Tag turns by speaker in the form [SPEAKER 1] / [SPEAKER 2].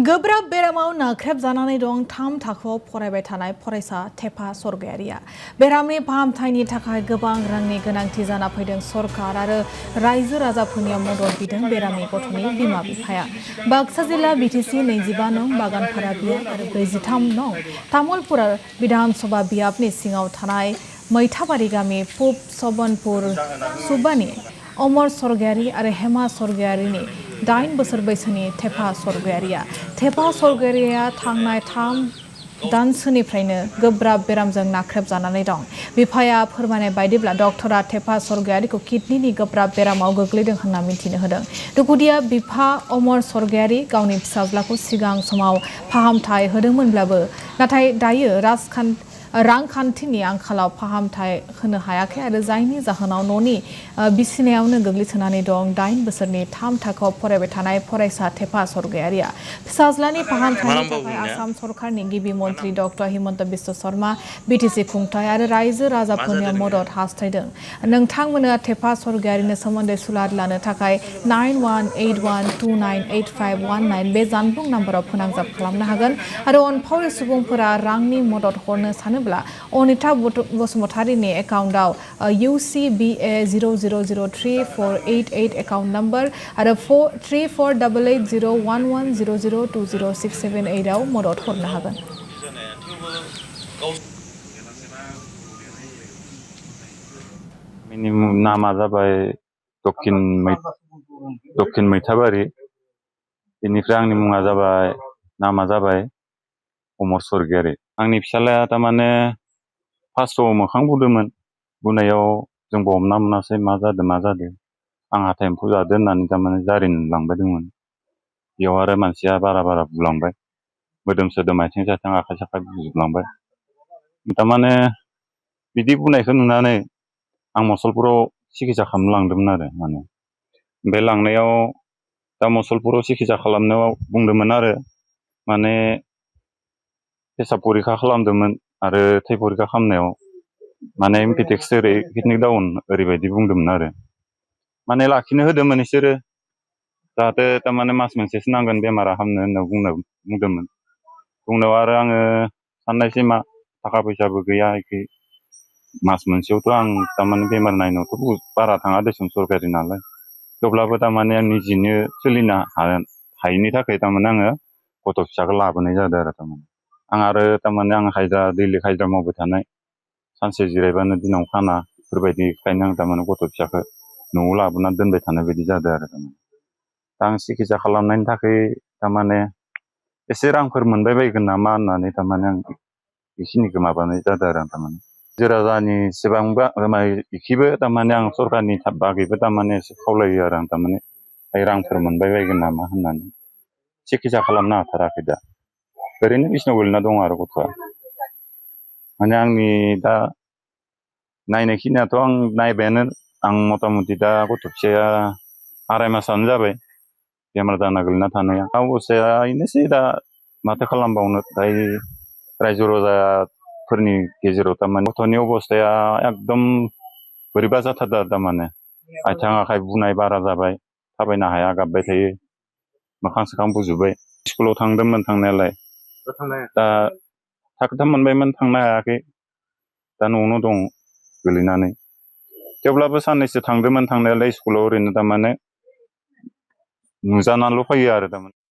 [SPEAKER 1] गोब्राब बेरामाव नाख्रेबजानानै दं 3 थाखोआव फरायबाय थानाय फरायसा थेफा सरगायारिया। बेरामनि फाहामथायनि थाखाय गोबां रांनि गोनांथि जाना फैदों। सरकार आरो रायजो राजाफोरनियाव मदद बिदों बेरामि गथ'नि बिमा बिफाया। बाक्सा जिल्ला बिटिसि 25 नं बागानपारा बियाब आरो 43 नं तामुलपुर विधानसभा बियाबनि सिङाव थानाय मैथाबारि गामि पुब सबनपुर सुबानि अमर सरगायारि आरो हेमा सरगायारिनि 8 बोसोर बैसोनि थेफा सरगायारिया। थेफा सरगायारिया थांनाय 3 दानसोनिफ्रायनो गोब्राब बेरामजों नाख्रेबजानानै दं। बिफाया फोरमायनाय बायदिब्ला डक्टरा थेफा सरगायारिखौ किडनिनि गोब्राब बेरामाव गोग्लैदों होनना मिथिनो होदों। दुखुदिया बिफा अमर सरगायारि गावनि फिसाज्लाखौ सिगां समाव फाहामथाय होदोंमोनब्लाबो नाथाय दायो रांखान्थिनि आंखालाव फाहामथाय होनो हायाखै आरो जायनि जाहोनाव न'नि बिसिनायावनो गोग्लैसोनानै दं 8 बोसोरनि 3 थाखोआव फरायबाय थानाय फरायसा थेफा सरगायारिया। फिसाज्लानि फाहामथायनि थाखाय आसाम सरकारनि गिबि मन्त्रि डक्टर हिमन्त बिश्व शर्मा, बिटिसि खुंथाय आरो रायजो राजाफोरनि मदद हास्थायदों। नोंथांमोना थेफा सरगायारिनि सोमोन्दै सुलाद लानो थाखाय 9181298519 बे जानबुं नाम्बाराव फोनांजाब खालामनो हागोन आरो अनफावरि सुबुंफोरा रांनि मदद हरनो सानोब्ला अनिता बसुमतारिनि एकाउन्टआव UCBA 00034888 एकाउन्ट नम्बर आरो 34880110020678 आव मदद हरनो हागोन।
[SPEAKER 2] नामा जाबाय दक्षिण मैथाबारि। बेनिफ्राय आंनि मुङा जाबाय नामा जाबाय अमर सरगायारि। आंनि फिसालाया थारमाने फार्स्टआव मोखां बुदोंमोन। बुनायाव जोंबो हमना मोनासै मा जादों आं हाथाइ एम्फौ जादों होननानै थारमाने जारिलांबाय दंमोन। बेयाव आरो मानसिया बारा बुलांबाय, मोदोम सोदोम आथिं साथिं आखाइ साखाइ बुजोबलांबाय। थारमाने बिदि बुंनायखौ नुनानै आं मसलपुराव सिकित्सा खालामनो लांदोंमोन आरो बे लांनायाव दा मसलपुराव सिकित्सा खालामनायाव बुंदोंमोन आरो पेसाब परिखा खालामदोंमोन आरो थै परिखा खालामनायाव इम्पिटेक्स किडनि डाउन ओरैबायदि बुंदोंमोन आरो लाखिनो होदोंमोन बिसोरो, जाहाथे थारमाने मास मोनसेसो नांगोन बेमारा हामनो होनना बुंदोंमोन। बुंनायाव आरो आङो साननायसै मा थाखा फैसाबो गैया एखे मास मोनसेयावथ' आं थारमाने बेमार नायनायावथ' बारा थाङा देसुन सरकारि नालाय, थेवब्लाबो थारमाने आं निजेनो सोलिनो हायैनि थाखाय थारमाने आङो गथ' फिसाखौ लाबोनाय जादों आरो आं दैलि हाजिरा मावबाय थानाय, सानसे जिरायबानो दिनाव खाना बेफोरबायदिखायनो आं थारमाने गथ' फिसाखौ न'आव लाबोनानै दोनबाय थानाय बायदि जादों आरो दा आं सिकित्सा खालामनायनि थाखाय थारमाने एसे रांफोर मोनबाय बायगोन नामा होननानै थारमाने आं बेखिनिखौ माबानाय जादों आरो थारमाने राजानि एसेबांबा इखिबो थारमाने आं सरकारनि बागैबो थारमाने एसे खावलायो आरो आं थारमाने रांफोर मोनबाय बायगोन नामा होननानै सिकित्सा खालामनो हाथाराखै दा। ओरैनो बिसिनायाव गोलैना दं आरो गथ'आ। आंनि दा नायनायखिनियाथ' आं नायबायानो, आं मथा मथि दा गथ' फिसाया 2.5 मासानो जाबाय बेमार जाना गोलैना थानाया। अबस्थाया बेनोसै दा माथो खालामबावनो, रायजो राजाफोरनि गेजेराव थारमाने गथ'नि अबस्थाया एकदम बोरैबा जाथारदों थारमाने आथिं आखाइ बुनाय बारा जाबाय, थाबायनो हाया, गाबबाय थायो, मोखां सोखां बुजोब्बाय। स्कुलाव थांदोंमोन थांनायालाय, दा थाखोथाम मोनबायमोन, थांनो हायाखै, दा न'आवनो दं गोलैनानै। थेवब्लाबो साननैसो थांदोंमोन थांनायालाय स्कुलाव, ओरैनो थारमाने नुजानानैल' फैयो आरो थारमाने।